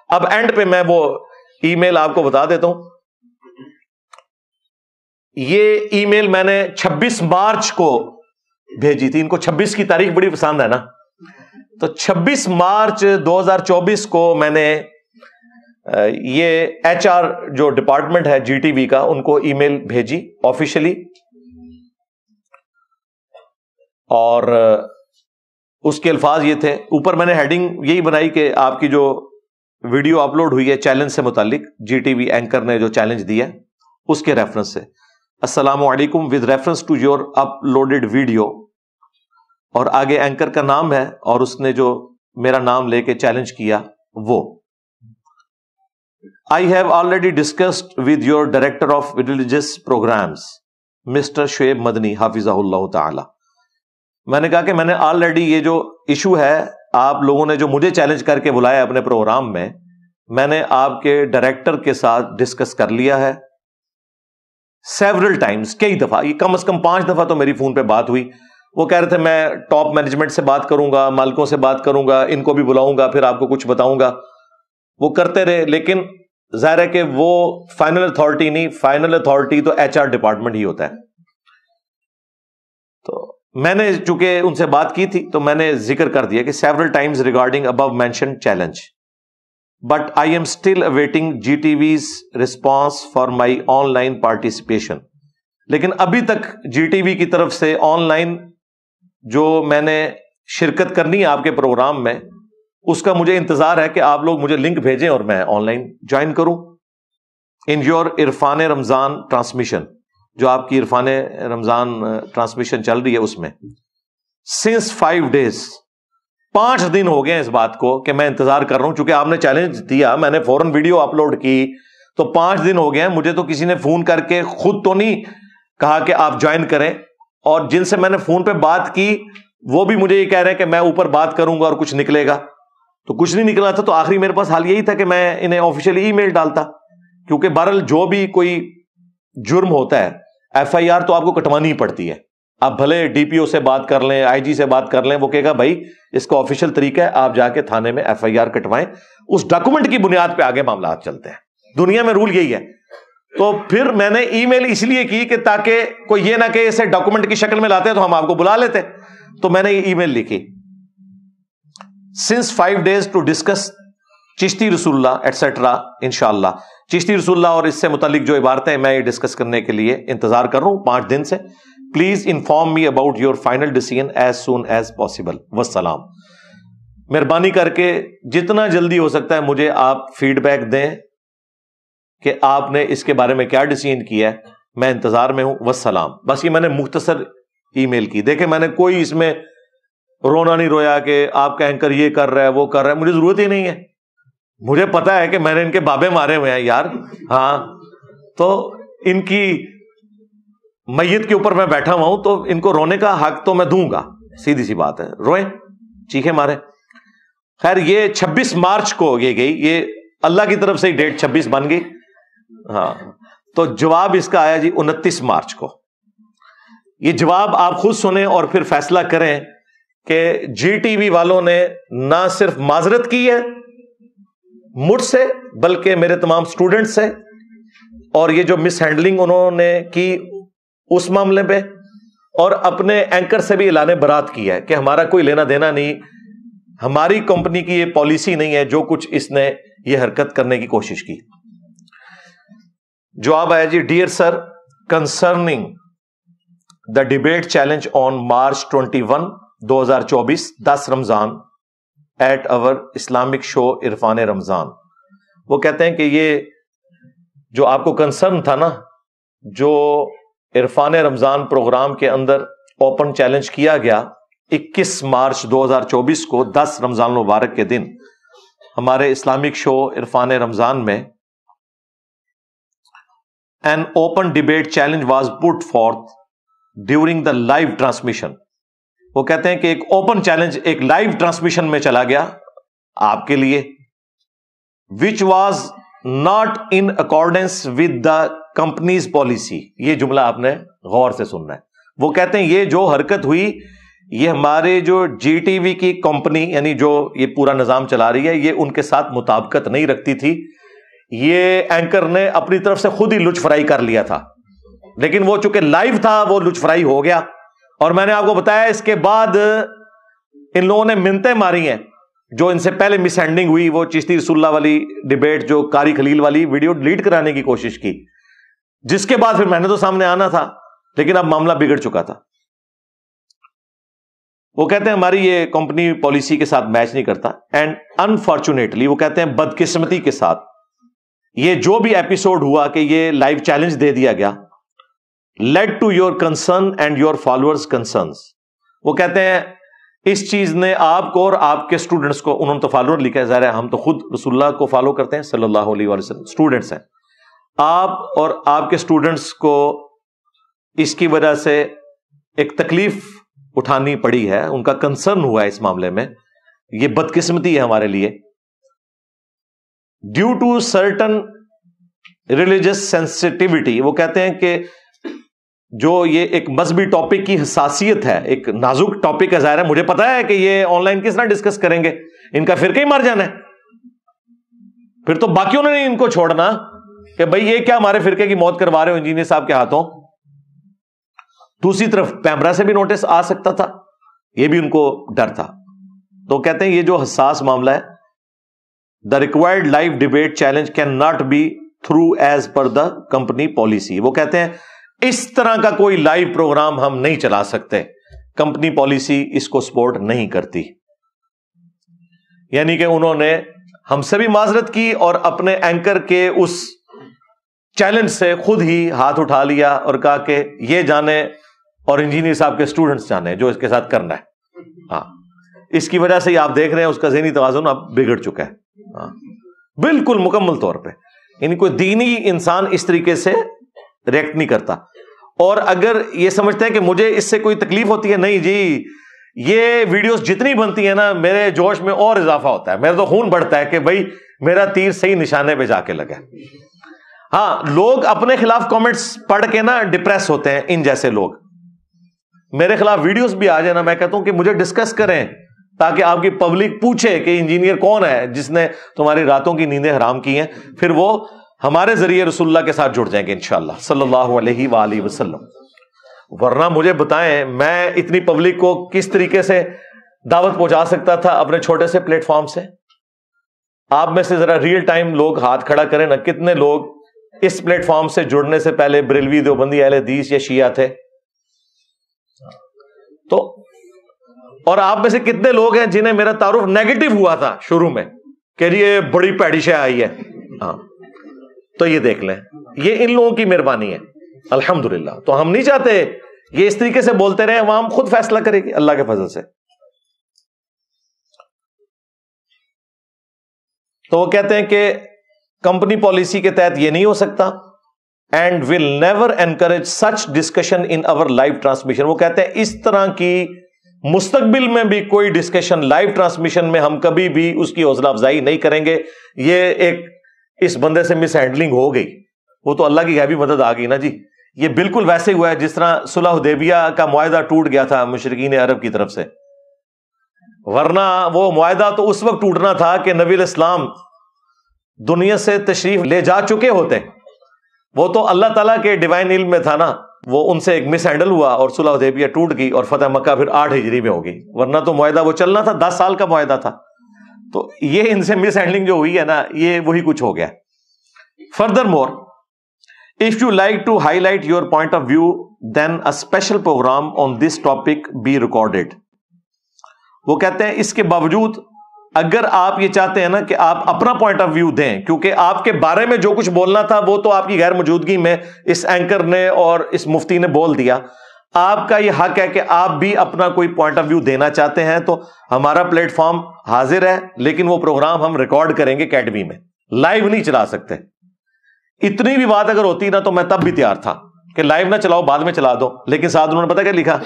اب اینڈ پہ میں وہ ای میل آپ کو بتا دیتا ہوں. یہ ای میل میں نے 26 مارچ کو بھیجی تھی. ان کو 26 کی تاریخ بڑی پسند ہے نا, تو 26 مارچ 2024 کو میں نے یہ ایچ آر جو ڈپارٹمنٹ ہے جی ٹی وی کا, ان کو ای میل بھیجی آفیشلی, اور اس کے الفاظ یہ تھے. اوپر میں نے ہیڈنگ یہی بنائی کہ آپ کی جو ویڈیو اپلوڈ ہوئی ہے چیلنج سے متعلق, جی ٹی وی اینکر نے جو چیلنج دیا اس کے ریفرنس سے, السلام علیکم with reference to your uploaded video, اور آگے اینکر کا نام ہے اور اس نے جو میرا نام لے کے چیلنج کیا وہ. I have already discussed with your director of religious programs, Mr. Shoaib مدنی حافظہ اللہ تعالی. میں نے کہا کہ میں نے آلریڈی یہ جو ایشو ہے آپ لوگوں نے جو مجھے چیلنج کر کے بلایا اپنے پروگرام میں نے آپ کے ڈائریکٹر کے ساتھ ڈسکس کر لیا ہے سیورل ٹائمز, کئی دفعہ, یہ کم از کم 5 دفعہ تو میری فون پہ بات ہوئی. وہ کہہ رہے تھے میں ٹاپ مینجمنٹ سے بات کروں گا, مالکوں سے بات کروں گا, ان کو بھی بلاؤں گا, پھر آپ کو کچھ بتاؤں گا. وہ کرتے رہے, لیکن ظاہر ہے کہ وہ فائنل اتھارٹی نہیں, فائنل اتھارٹی تو ایچ آر ڈپارٹمنٹ ہی ہوتا ہے. تو میں نے چونکہ ان سے بات کی تھی تو میں نے ذکر کر دیا کہ several times regarding Abu mentioned challenge, but I am still awaiting G T V's response for my online participation. لیکن ابھی تک جی ٹی وی کی طرف سے آن لائن جو میں نے شرکت کرنی ہے آپ کے پروگرام میں, اس کا مجھے انتظار ہے کہ آپ لوگ مجھے لنک بھیجیں اور میں آن لائن جوائن کروں in your Irfan Ramzan transmission, جو آپ کی عرفان رمضان ٹرانسمیشن چل رہی ہے اس میں. سنس 5 days, 5 دن ہو گئے ہیں اس بات کو کہ میں انتظار کر رہا ہوں. چونکہ آپ نے چیلنج دیا, میں نے فوراً ویڈیو اپلوڈ کی, تو 5 دن ہو گئے ہیں. مجھے تو کسی نے فون کر کے خود تو نہیں کہا کہ آپ جوائن کریں, اور جن سے میں نے فون پہ بات کی وہ بھی مجھے یہ کہہ رہے ہیں کہ میں اوپر بات کروں گا اور کچھ نکلے گا. تو کچھ نہیں نکلا تھا, تو آخری میرے پاس حال یہی تھا کہ میں انہیں آفیشیلی ای میل ڈالتا, کیونکہ بہرحال جو بھی کوئی جرم ہوتا ہے ایف آئی آر تو آپ کو کٹوانی ہی پڑتی ہے. آپ بھلے ڈی پی او سے بات کر لیں, آئی جی سے بات کر لیں, وہ کہے گا بھائی اس کا آفیشیل طریقہ ہے, آپ جا کے تھانے میں ایف آئی آر کٹوائیں, اس ڈاکومنٹ کی بنیاد پہ آگے معاملات چلتے ہیں. دنیا میں رول یہی ہے. تو پھر میں نے ای میل اس لیے کی کہ تاکہ کوئی یہ نہ کہ اسے ڈاکومنٹ کی شکل میں لاتے تو ہم آپ کو بلا لیتے. تو میں نے یہ ای میل لکھی, since 5 days to discuss Chishti رسول اللہ ایٹسٹرا انشاءاللہ. چشتی رسول اللہ اور اس سے متعلق جو عبارتیں میں یہ ڈسکس کرنے کے لیے انتظار کر رہا ہوں 5 دن سے. Please inform me about your final decision as soon as possible. والسلام. مہربانی کر کے جتنا جلدی ہو سکتا ہے مجھے آپ فیڈ بیک دیں کہ آپ نے اس کے بارے میں کیا ڈیسیژن کیا ہے. میں انتظار میں ہوں. والسلام. بس یہ میں نے مختصر ای میل کی. دیکھیں میں نے کوئی اس میں رونا نہیں رویا کہ آپ کا اینکر یہ کر رہا ہے وہ کر رہا ہے, مجھے ضرورت ہی نہیں ہے. مجھے پتا ہے کہ میں نے ان کے بابے مارے ہوئے ہیں یار. ہاں, تو ان کی میت کے اوپر میں بیٹھا ہوا ہوں, تو ان کو رونے کا حق تو میں دوں گا, سیدھی سی بات ہے. روئیں, چیخے مارے. خیر یہ 26 مارچ کو یہ گئی, یہ اللہ کی طرف سے ہی ڈیٹ 26 بن گئی. ہاں, تو جواب اس کا آیا جی 29 مارچ کو. یہ جواب آپ خود سنیں اور پھر فیصلہ کریں کہ جی ٹی وی والوں نے نہ صرف معذرت کی ہے مجھ سے بلکہ میرے تمام سٹوڈنٹ سے, اور یہ جو مس ہینڈلنگ انہوں نے کی اس معاملے پہ, اور اپنے اینکر سے بھی اعلان برات کیا ہے کہ ہمارا کوئی لینا دینا نہیں, ہماری کمپنی کی یہ پالیسی نہیں ہے جو کچھ اس نے یہ حرکت کرنے کی کوشش کی. جواب آیا جی, dear sir, concerning the debate challenge on March 21 2024 10 Ramzan at اور اسلامک شو عرفان رمضان. وہ کہتے ہیں کہ یہ جو آپ کو کنسرن تھا نا, جو عرفان رمضان پروگرام کے اندر اوپن چیلنج کیا گیا 21 مارچ 2024 کو 10 رمضان المبارک کے دن ہمارے اسلامک شو عرفان رمضان میں, an open debate challenge was put forth during the live transmission. وہ کہتے ہیں کہ ایک اوپن چیلنج ایک لائیو ٹرانسمیشن میں چلا گیا آپ کے لیے, which was not in accordance with the company's policy. یہ جملہ آپ نے غور سے سننا ہے. وہ کہتے ہیں یہ جو حرکت ہوئی یہ ہمارے جو جی ٹی وی کی کمپنی یعنی جو یہ پورا نظام چلا رہی ہے یہ ان کے ساتھ مطابقت نہیں رکھتی تھی. یہ اینکر نے اپنی طرف سے خود ہی لچ فرائی کر لیا تھا, لیکن وہ چونکہ لائیو تھا وہ لچ فرائی ہو گیا. اور میں نے آپ کو بتایا اس کے بعد ان لوگوں نے منتیں ماری ہیں. جو ان سے پہلے مس ہینڈنگ ہوئی وہ چشتی رسول اللہ والی ڈیبیٹ جو قاری خلیل والی ویڈیو ڈیلیٹ کرانے کی کوشش کی, جس کے بعد پھر میں نے تو سامنے آنا تھا, لیکن اب معاملہ بگڑ چکا تھا. وہ کہتے ہیں ہماری یہ کمپنی پالیسی کے ساتھ میچ نہیں کرتا. اینڈ انفارچونیٹلی وہ کہتے ہیں بدقسمتی کے ساتھ یہ جو بھی ایپیسوڈ ہوا کہ یہ لائیو چیلنج دے دیا گیا, lead to your concern and your followers concerns. وہ کہتے ہیں اس چیز نے آپ کو اور آپ کے اسٹوڈنٹس کو, انہوں نے تو فالوور لکھا ہے, ظاہر ہے ہم تو خود رسول اللہ کو فالو کرتے ہیں صلی اللہ علیہ وسلم, اسٹوڈنٹس ہیں, آپ اور آپ کے اسٹوڈنٹس کو اس کی وجہ سے ایک تکلیف اٹھانی پڑی ہے, ان کا کنسرن ہوا ہے اس معاملے میں. یہ بدقسمتی ہے ہمارے لیے. Due to certain religious sensitivity, وہ کہتے ہیں کہ جو یہ ایک مذہبی ٹاپک کی حساسیت ہے, ایک نازک ٹاپک ہے, ظاہر ہے مجھے پتا ہے کہ یہ آن لائن کس طرح ڈسکس کریں گے, ان کا فرقہ ہی مر جانا ہے. پھر تو باقیوں نے نہیں ان کو چھوڑنا کہ بھئی یہ کیا ہمارے فرقے کی موت کروا رہے ہو انجینئر صاحب کے ہاتھوں. دوسری طرف پیمرا سے بھی نوٹس آ سکتا تھا, یہ بھی ان کو ڈر تھا. تو کہتے ہیں یہ جو حساس معاملہ ہے, the required live debate challenge can not be through as per the company policy. وہ کہتے ہیں اس طرح کا کوئی لائیو پروگرام ہم نہیں چلا سکتے, کمپنی پالیسی اس کو سپورٹ نہیں کرتی. یعنی کہ انہوں نے ہم سے بھی معذرت کی اور اپنے اینکر کے اس چیلنج سے خود ہی ہاتھ اٹھا لیا اور کہا کہ یہ جانے اور انجینئر صاحب کے اسٹوڈنٹس جانے جو اس کے ساتھ کرنا ہے. ہاں, اس کی وجہ سے ہی آپ دیکھ رہے ہیں اس کا ذہنی توازن اب بگڑ چکا ہے. ہاں بالکل مکمل طور پہ. یعنی کوئی دینی انسان اس طریقے سے ریئیکٹ نہیں کرتا. اور اگر یہ سمجھتے ہیں کہ مجھے اس سے کوئی تکلیف ہوتی ہے, نہیں جی, یہ ویڈیوز جتنی بنتی ہیں نا میرے جوش میں اور اضافہ ہوتا ہے, میرا تو خون بڑھتا ہے کہ بھائی میرا تیر صحیح نشانے پہ جا کے لگا. ہاں لوگ اپنے خلاف کامنٹس پڑھ کے نا ڈپریس ہوتے ہیں, ان جیسے لوگ میرے خلاف ویڈیوز بھی آ جائے نا, میں کہتا ہوں کہ مجھے ڈسکس کریں تاکہ آپ کی پبلک پوچھے کہ انجینئر کون ہے جس نے تمہاری راتوں کی نیندیں حرام کی ہیں, پھر وہ ہمارے ذریعے رسول اللہ کے ساتھ جڑ جائیں گے انشاءاللہ صلی اللہ علیہ وآلہ وسلم. ورنہ مجھے بتائیں میں اتنی پبلک کو کس طریقے سے دعوت پہنچا سکتا تھا اپنے چھوٹے سے پلیٹ فارم سے. آپ میں سے ذرا ریئل ٹائم لوگ ہاتھ کھڑا کریں نا, کتنے لوگ اس پلیٹ فارم سے جڑنے سے پہلے بریلوی, دیوبندی, اہل حدیث یا شیعہ تھے؟ تو اور آپ میں سے کتنے لوگ ہیں جنہیں میرا تعارف نیگیٹو ہوا تھا شروع میں کہ یہ بڑی پیڑی شے آئی ہے؟ ہاں تو یہ دیکھ لیں, یہ ان لوگوں کی مہربانی ہے الحمدللہ. تو ہم نہیں چاہتے یہ اس طریقے سے بولتے رہے, عوام خود فیصلہ کرے گی اللہ کے فضل سے. تو وہ کہتے ہیں کہ کمپنی پالیسی کے تحت یہ نہیں ہو سکتا, and will never encourage such discussion in over live transmission. وہ کہتے ہیں اس طرح کی مستقبل میں بھی کوئی ڈسکشن لائیو ٹرانسمیشن میں ہم کبھی بھی اس کی حوصلہ افزائی نہیں کریں گے. یہ ایک اس بندے سے مس ہینڈلنگ ہو گئی, وہ تو اللہ کی غیبی مدد آ گئی نا جی. یہ بالکل ویسے ہوا ہے جس طرح صلح حدیبیہ کا معاہدہ ٹوٹ گیا تھا مشرکین عرب کی طرف سے, ورنہ وہ معاہدہ تو اس وقت ٹوٹنا تھا کہ نبی الاسلام دنیا سے تشریف لے جا چکے ہوتے. وہ تو اللہ تعالیٰ کے ڈیوائن علم میں تھا نا, وہ ان سے ایک مس ہینڈل ہوا اور صلح حدیبیہ ٹوٹ گئی اور فتح مکہ پھر 8 ہجری میں ہو گئی, ورنہ تو معاہدہ وہ چلنا تھا, 10 سال کا معاہدہ تھا. تو یہ ان سے مس ہینڈلنگ جو ہوئی ہے نا, یہ وہی کچھ ہو گیا. Further more, if you like to highlight your point of view, then a special program on this topic be recorded. وہ کہتے ہیں اس کے باوجود اگر آپ یہ چاہتے ہیں نا کہ آپ اپنا پوائنٹ آف ویو دیں, کیونکہ آپ کے بارے میں جو کچھ بولنا تھا وہ تو آپ کی غیر موجودگی میں اس اینکر نے اور اس مفتی نے بول دیا, آپ کا یہ حق ہے کہ آپ بھی اپنا کوئی پوائنٹ آف ویو دینا چاہتے ہیں تو ہمارا پلیٹ فارم حاضر ہے, لیکن وہ پروگرام ہم ریکارڈ کریں گے اکیڈمی میں, لائیو نہیں چلا سکتے. اتنی بھی بات اگر ہوتی نا تو میں تب بھی تیار تھا کہ لائیو نہ چلاؤ, بعد میں چلا دو, لیکن ساتھ انہوں نے پتا کیا لکھا,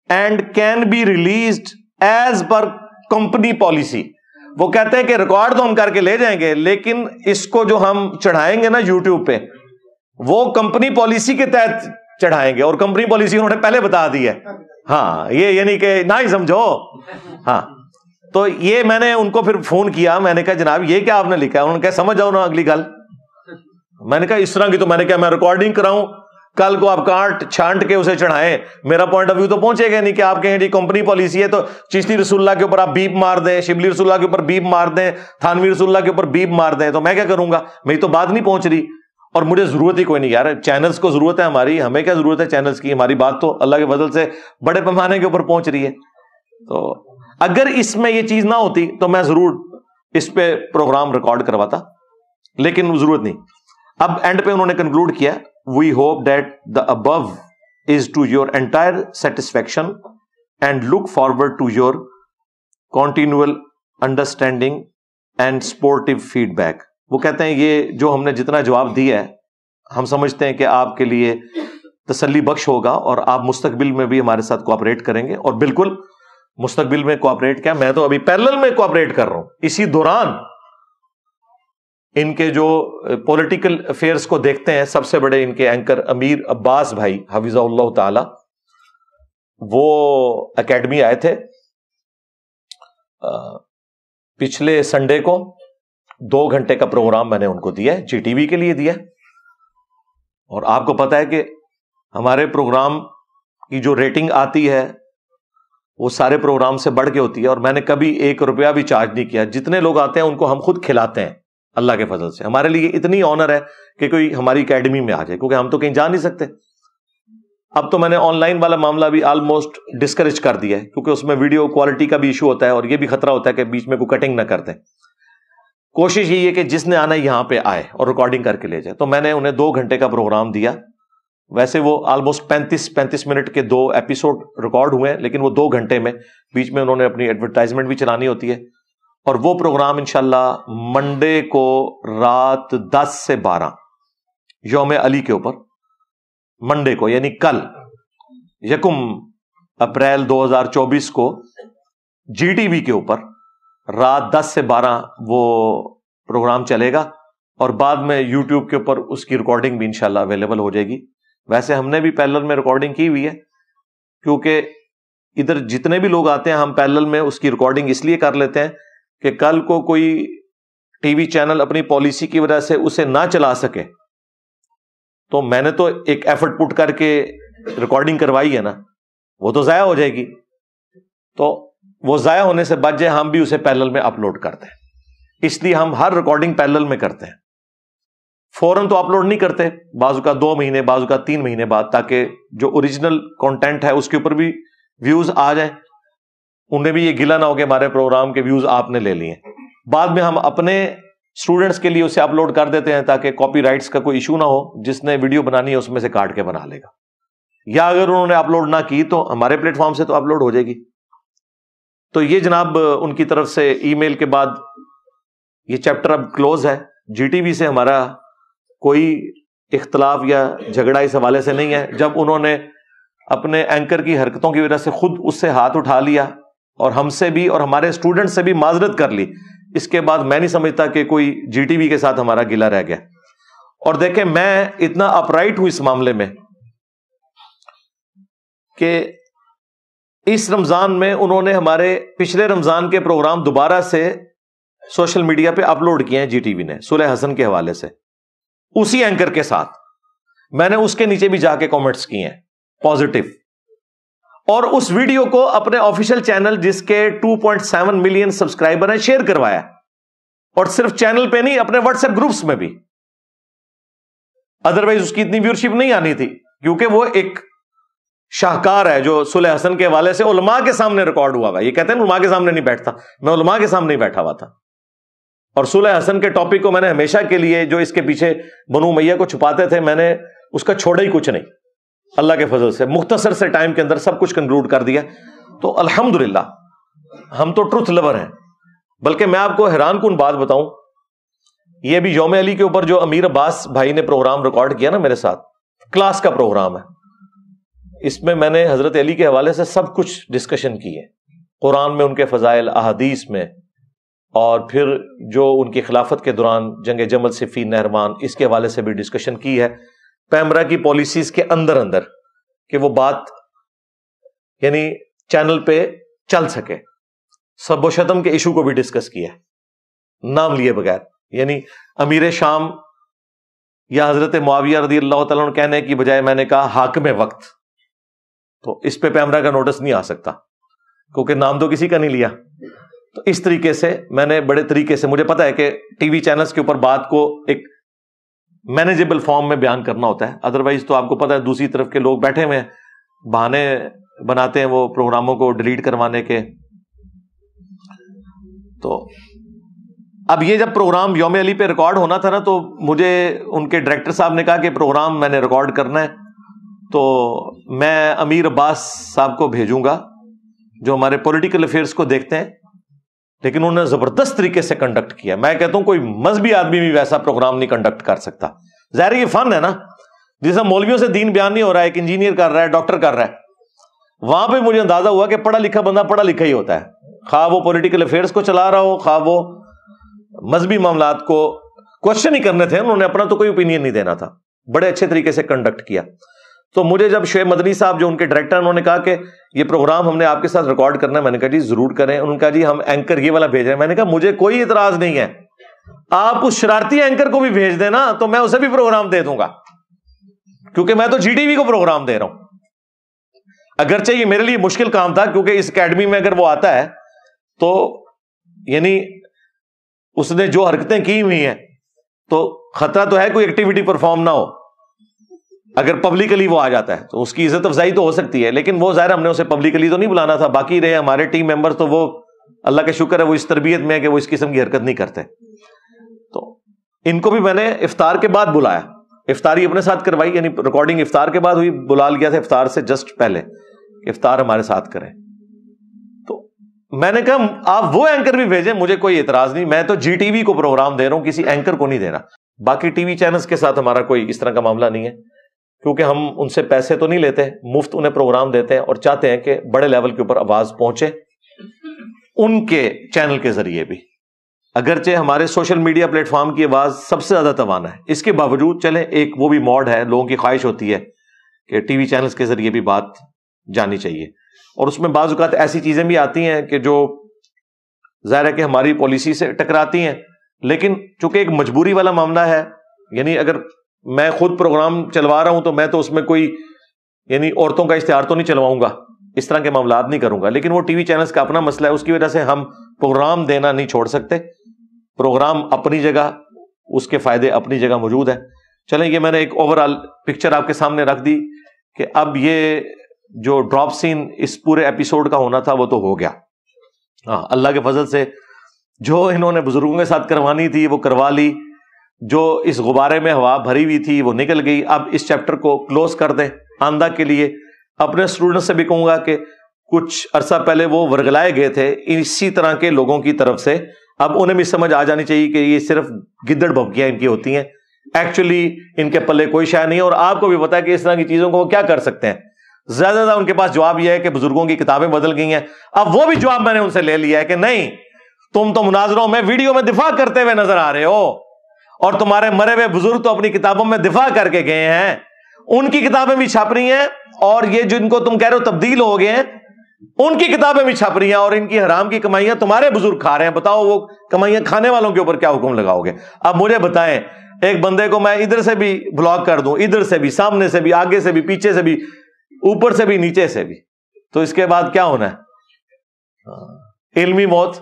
and can be released as per company policy. وہ کہتے ہیں کہ ریکارڈ تو ہم کر کے لے جائیں گے, لیکن اس کو جو ہم چڑھائیں گے نا یوٹیوب پہ وہ کمپنی پالیسی کے تحت چڑھائیں گے, اور کمپنی پالیسی انہوں نے پہلے بتا دی ہے. ہاں یہ یعنی کہ نہ ہی سمجھو. ہاں تو یہ میں نے ان کو پھر فون کیا, میں نے کہا جناب یہ کیا آپ نے لکھا ہے؟ انہوں نے کہا سمجھ جاؤ نا اگلی گل. میں نے کہا اس طرح کی تو میں نے کہا میں ریکارڈنگ کراؤں, کل کو آپ کاٹ چھانٹ کے اسے چڑھائیں, میرا پوائنٹ آف ویو تو پہنچے گا نہیں کہ آپ کہیں جی کمپنی پالیسی ہے تو چشتی رسول اللہ کے اوپر آپ بیپ مار دیں, شبلی رسول اللہ کے اوپر بیپ مار دیں, تھانوی رسول اللہ کے اوپر بیپ مار دیں, تو میں کیا کروں گا؟ میری تو بات نہیں پہنچ رہی اور مجھے ضرورت ہی کوئی نہیں یار. چینلز کو ضرورت ہے ہماری, ہمیں کیا ضرورت ہے چینلز کی؟ ہماری بات تو اللہ کے فضل سے بڑے پیمانے کے اوپر پہنچ رہی ہے. تو اگر اس میں یہ چیز نہ ہوتی تو میں ضرور اس پہ پروگرام ریکارڈ کرواتا, لیکن ضرورت نہیں. اب اینڈ پہ انہوں نے کنکلوڈ کیا, we hope that the Abu is to your entire satisfaction and look forward to your continual understanding and supportive feedback. وہ کہتے ہیں یہ جو ہم نے جتنا جواب دیا ہے ہم سمجھتے ہیں کہ آپ کے لیے تسلی بخش ہوگا اور آپ مستقبل میں بھی ہمارے ساتھ کوآپریٹ کریں گے. اور بالکل مستقبل میں کوآپریٹ کیا, میں تو ابھی پیرلل میں کوآپریٹ کر رہا ہوں. اسی دوران ان کے جو پولیٹیکل افیئرس کو دیکھتے ہیں سب سے بڑے ان کے اینکر امیر عباس بھائی حفظہ اللہ تعالی, وہ اکیڈمی آئے تھے پچھلے سنڈے کو. 2 گھنٹے کا پروگرام میں نے ان کو دیا ہے, جی ٹی وی کے لیے دیا. اور آپ کو پتا ہے کہ ہمارے پروگرام کی جو ریٹنگ آتی ہے وہ سارے پروگرام سے بڑھ کے ہوتی ہے, اور میں نے کبھی 1 روپیہ بھی چارج نہیں کیا. جتنے لوگ آتے ہیں ان کو ہم خود کھلاتے ہیں اللہ کے فضل سے. ہمارے لیے اتنی آنر ہے کہ کوئی ہماری اکیڈمی میں آ جائے, کیونکہ ہم تو کہیں جا نہیں سکتے. اب تو میں نے آن لائن والا معاملہ بھی آلموسٹ ڈسکریج کر دیا ہے, کیونکہ اس میں ویڈیو کوالٹی کا بھی ایشو ہوتا ہے اور یہ بھی خطرہ ہوتا ہے کہ بیچ میں کوئی کٹنگ نہ کرتے. کوشش یہی ہے کہ جس نے آنا یہاں پہ آئے اور ریکارڈنگ کر کے لے جائے. تو میں نے انہیں 2 گھنٹے کا پروگرام دیا. ویسے وہ آلموسٹ 35 منٹ کے 2 ایپیسوڈ ریکارڈ ہوئے ہیں, لیکن وہ 2 گھنٹے میں بیچ میں انہوں نے اپنی ایڈورٹائزمنٹ بھی چلانی ہوتی ہے. اور وہ پروگرام انشاءاللہ منڈے کو رات 10 سے 12 یوم علی کے اوپر, منڈے کو یعنی کل 1 اپریل 2024 کو جی ٹی وی کے اوپر رات 10 سے 12 وہ پروگرام چلے گا. اور بعد میں یوٹیوب کے اوپر اس کی ریکارڈنگ بھی انشاءاللہ اویلیبل ہو جائے گی. ویسے ہم نے بھی پیرلل میں ریکارڈنگ کی ہوئی ہے, کیونکہ ادھر جتنے بھی لوگ آتے ہیں ہم پیرلل میں اس کی ریکارڈنگ اس لیے کر لیتے ہیں کہ کل کو کوئی ٹی وی چینل اپنی پالیسی کی وجہ سے اسے نہ چلا سکے, تو میں نے تو ایک ایفرٹ پٹ کر کے ریکارڈنگ کروائی ہے نا, وہ تو ضائع ہو جائے گی. تو وہ ضائع ہونے سے بچ جائے, ہم بھی اسے پیرلل میں اپلوڈ کرتے ہیں. اس لیے ہم ہر ریکارڈنگ پیرلل میں کرتے ہیں, فوراً تو اپلوڈ نہیں کرتے, بعض کا 2 مہینے بعض کا 3 مہینے بعد, تاکہ جو اوریجنل کانٹینٹ ہے اس کے اوپر بھی ویوز آ جائیں, انہیں بھی یہ گلا نہ ہو کہ ہمارے پروگرام کے ویوز آپ نے لے لیے. بعد میں ہم اپنے اسٹوڈنٹس کے لیے اسے اپلوڈ کر دیتے ہیں تاکہ کاپی رائٹس کا کوئی ایشو نہ ہو, جس نے ویڈیو بنانی ہے اس میں سے کاٹ کے بنا لے گا, یا اگر انہوں نے اپلوڈ نہ کی تو ہمارے پلیٹ فارم سے تو اپلوڈ ہو جائے گی. تو یہ جناب ان کی طرف سے ای میل کے بعد یہ چیپٹر اب کلوز ہے. جی ٹی وی سے ہمارا کوئی اختلاف یا جھگڑا اس حوالے سے نہیں ہے. جب انہوں نے اپنے اینکر کی حرکتوں کی وجہ سے خود اس سے ہاتھ اٹھا لیا اور ہم سے بھی اور ہمارے اسٹوڈنٹ سے بھی معذرت کر لی, اس کے بعد میں نہیں سمجھتا کہ کوئی جی ٹی وی کے ساتھ ہمارا گلہ رہ گیا. اور دیکھیں میں اتنا اپرائٹ ہوں اس معاملے میں کہ اس رمضان میں انہوں نے ہمارے پچھلے رمضان کے پروگرام دوبارہ سے سوشل میڈیا پہ اپلوڈ کیے ہیں. جی ٹی وی نے صلح حسن کے حوالے سے اسی اینکر کے ساتھ, میں نے اس کے نیچے بھی جا کے کامنٹس کیے ہیں پازیٹو, اور اس ویڈیو کو اپنے آفیشیل چینل جس کے 2.7 ملین سبسکرائبر ہیں شیئر کروایا, اور صرف چینل پہ نہیں اپنے واٹس ایپ گروپس میں بھی. ادروائز اس کی اتنی ویورشپ نہیں آنی تھی, کیونکہ وہ ایک شاہکار ہے جو صلح حسن کے حوالے سے علماء کے سامنے ریکارڈ ہوا ہوا. یہ کہتے ہیں علماء کے سامنے نہیں بیٹھتا, میں علماء کے سامنے ہی بیٹھا ہوا تھا. اور صلح حسن کے ٹاپک کو میں نے ہمیشہ کے لیے, جو اس کے پیچھے بنو امیہ کو چھپاتے تھے, میں نے اس کا چھوڑا ہی کچھ نہیں. اللہ کے فضل سے مختصر سے ٹائم کے اندر سب کچھ کنکلوڈ کر دیا. تو الحمدللہ ہم تو ٹروتھ لور ہیں. بلکہ میں آپ کو حیران کن بات بتاؤں, یہ بھی یوم علی کے اوپر جو امیر عباس بھائی نے پروگرام ریکارڈ کیا نا میرے ساتھ, کلاس کا پروگرام ہے. اس میں نے حضرت علی کے حوالے سے سب کچھ ڈسکشن کی ہے, قرآن میں ان کے فضائل, احادیث میں, اور پھر جو ان کی خلافت کے دوران جنگ جمل, صفین, نہروان, اس کے حوالے سے بھی ڈسکشن کی ہے. پیمرا کی پالیسیز کے اندر کہ وہ بات یعنی چینل پہ چل سکے. سب و شتم کے ایشو کو بھی ڈسکس کیا ہے نام لیے بغیر. یعنی امیر شام یا حضرت معاویہ رضی اللہ تعالیٰ عنہ کہنے کی بجائے میں نے کہا حاکم وقت, تو اس پہ پیمرا کا نوٹس نہیں آ سکتا کیونکہ نام تو کسی کا نہیں لیا. تو اس طریقے سے میں نے بڑے طریقے سے, مجھے پتا ہے کہ ٹی وی چینلز کے اوپر بات کو ایک مینیجیبل فارم میں بیان کرنا ہوتا ہے, ادروائز تو آپ کو پتا ہے دوسری طرف کے لوگ بیٹھے ہوئے ہیں, بہانے بناتے ہیں وہ پروگراموں کو ڈیلیٹ کروانے کے. تو اب یہ جب پروگرام یوم علی پہ ریکارڈ ہونا تھا نا, تو مجھے ان کے ڈائریکٹر صاحب نے کہا کہ پروگرام میں نے ریکارڈ کرنا ہے, تو میں امیر عباس صاحب کو بھیجوں گا جو ہمارے پولیٹیکل افیئرس کو دیکھتے ہیں, لیکن انہوں نے زبردست طریقے سے کنڈکٹ کیا. میں کہتا ہوں کوئی مذہبی آدمی بھی ویسا پروگرام نہیں کنڈکٹ کر سکتا. ظاہر یہ فن ہے نا, جیسا مولویوں سے دین بیان نہیں ہو رہا ہے, ایک انجینئر کر رہا ہے, ڈاکٹر کر رہا ہے, وہاں پہ مجھے اندازہ ہوا کہ پڑھا لکھا بندہ پڑھا لکھا ہی ہوتا ہے, خواہ وہ پولیٹیکل افیئرس کو چلا رہا ہو, خواہ وہ مذہبی معاملات کو کوشچن ہی کرنے تھے, انہوں نے اپنا تو کوئی اوپینین نہیں دینا تھا. بڑے اچھے طریقے سے کنڈکٹ کیا. تو مجھے جب شعیب مدنی صاحب جو ان کے ڈائریکٹر, انہوں نے کہا کہ یہ پروگرام ہم نے آپ کے ساتھ ریکارڈ کرنا ہے, میں نے کہا جی ضرور کریں. انہوں نے کہا جی ہم اینکر یہ والا بھیج رہے ہیں. میں نے کہا مجھے کوئی اعتراض نہیں ہے, آپ اس شرارتی اینکر کو بھی بھیج دیں نا, تو میں اسے بھی پروگرام دے دوں گا, کیونکہ میں تو جی ٹی وی کو پروگرام دے رہا ہوں. اگرچہ یہ میرے لیے مشکل کام تھا, کیونکہ اس اکیڈمی میں اگر وہ آتا ہے تو یعنی اس نے جو حرکتیں کی ہوئی ہیں تو خطرہ تو ہے کوئی ایکٹیویٹی پرفارم نہ ہو. اگر پبلکلی وہ آ جاتا ہے تو اس کی عزت افزائی تو ہو سکتی ہے, لیکن وہ ظاہر ہم نے اسے پبلکلی تو نہیں بلانا تھا. باقی رہے ہمارے ٹیم ممبر, تو وہ اللہ کا شکر ہے وہ اس تربیت میں ہے کہ وہ اس قسم کی حرکت نہیں کرتے. تو ان کو بھی میں نے افطار کے بعد بلایا, افطاری اپنے ساتھ کروائی, یعنی ریکارڈنگ افطار کے بعد ہوئی, بلا لیا تھا افطار سے جسٹ پہلے افطار ہمارے ساتھ کریں. تو میں نے کہا آپ وہ اینکر بھی بھیجیں, مجھے کوئی اعتراض نہیں, میں تو جی ٹی وی کو پروگرام دے رہا ہوں, کسی اینکر کو نہیں دے رہا. باقی ٹی وی چینلز کے ساتھ ہمارا کوئی اس طرح کا معاملہ نہیں ہے, کیونکہ ہم ان سے پیسے تو نہیں لیتے, مفت انہیں پروگرام دیتے ہیں, اور چاہتے ہیں کہ بڑے لیول کے اوپر آواز پہنچے ان کے چینل کے ذریعے بھی. اگرچہ ہمارے سوشل میڈیا پلیٹ فارم کی آواز سب سے زیادہ توانا ہے, اس کے باوجود چلیں ایک وہ بھی موڈ ہے, لوگوں کی خواہش ہوتی ہے کہ ٹی وی چینلز کے ذریعے بھی بات جانی چاہیے. اور اس میں بعض اوقات ایسی چیزیں بھی آتی ہیں کہ جو ظاہر ہے کہ ہماری پالیسی سے ٹکراتی ہیں, لیکن چونکہ ایک مجبوری والا معاملہ ہے, یعنی اگر میں خود پروگرام چلوا رہا ہوں تو میں تو اس میں کوئی یعنی عورتوں کا اشتہار تو نہیں چلواؤں گا, اس طرح کے معاملات نہیں کروں گا. لیکن وہ ٹی وی چینلز کا اپنا مسئلہ ہے, اس کی وجہ سے ہم پروگرام دینا نہیں چھوڑ سکتے. پروگرام اپنی جگہ, اس کے فائدے اپنی جگہ موجود ہیں. چلیں یہ میں نے ایک اوور آل پکچر آپ کے سامنے رکھ دی کہ اب یہ جو ڈراپ سین اس پورے ایپیسوڈ کا ہونا تھا وہ تو ہو گیا. ہاں اللہ کے فضل سے جو انہوں نے بزرگوں کے ساتھ کروانی تھی وہ کروا لی, جو اس غبارے میں ہوا بھری ہوئی تھی وہ نکل گئی. اب اس چیپٹر کو کلوز کر دیں. آئندہ کے لیے اپنے اسٹوڈنٹ سے بھی کہوں گا کہ کچھ عرصہ پہلے وہ ورگلائے گئے تھے اسی طرح کے لوگوں کی طرف سے, اب انہیں بھی سمجھ آ جانی چاہیے کہ یہ صرف گدڑ بھبکیاں ان کی ہوتی ہیں, ایکچولی ان کے پلے کوئی شے نہیں ہے. اور آپ کو بھی پتا ہے کہ اس طرح کی چیزوں کو وہ کیا کر سکتے ہیں. زیادہ زیادہ ان کے پاس جواب یہ ہے کہ بزرگوں کی کتابیں بدل گئی ہیں. اب وہ بھی جواب میں نے ان سے لے لیا ہے کہ نہیں, تم تو مناظروں میں ویڈیو میں دفاع کرتے ہوئے نظر آ رہے ہو, اور تمہارے مرے ہوئے بزرگ تو اپنی کتابوں میں دفاع کر کے گئے ہیں, ان کی کتابیں بھی چھپ رہی ہیں, اور یہ جن کو تم کہہ رہے ہو تبدیل ہو گئے ہیں ان کی کتابیں بھی چھپ رہی ہیں, اور ان کی حرام کی کمائیاں تمہارے بزرگ کھا رہے ہیں. بتاؤ وہ کمائیاں کھانے والوں کے اوپر کیا حکم لگاؤ گے؟ اب مجھے بتائیں, ایک بندے کو میں ادھر سے بھی بلاک کر دوں, ادھر سے بھی, سامنے سے بھی, آگے سے بھی, پیچھے سے بھی, اوپر سے بھی, نیچے سے بھی, تو اس کے بعد کیا ہونا ہے؟ علمی موت.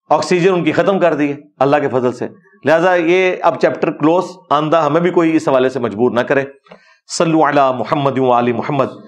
آکسیجن ان کی ختم کر دی ہے اللہ کے فضل سے. لہذا یہ اب چیپٹر کلوز. آندہ ہمیں بھی کوئی اس حوالے سے مجبور نہ کرے. صلو علی محمد و آل محمد.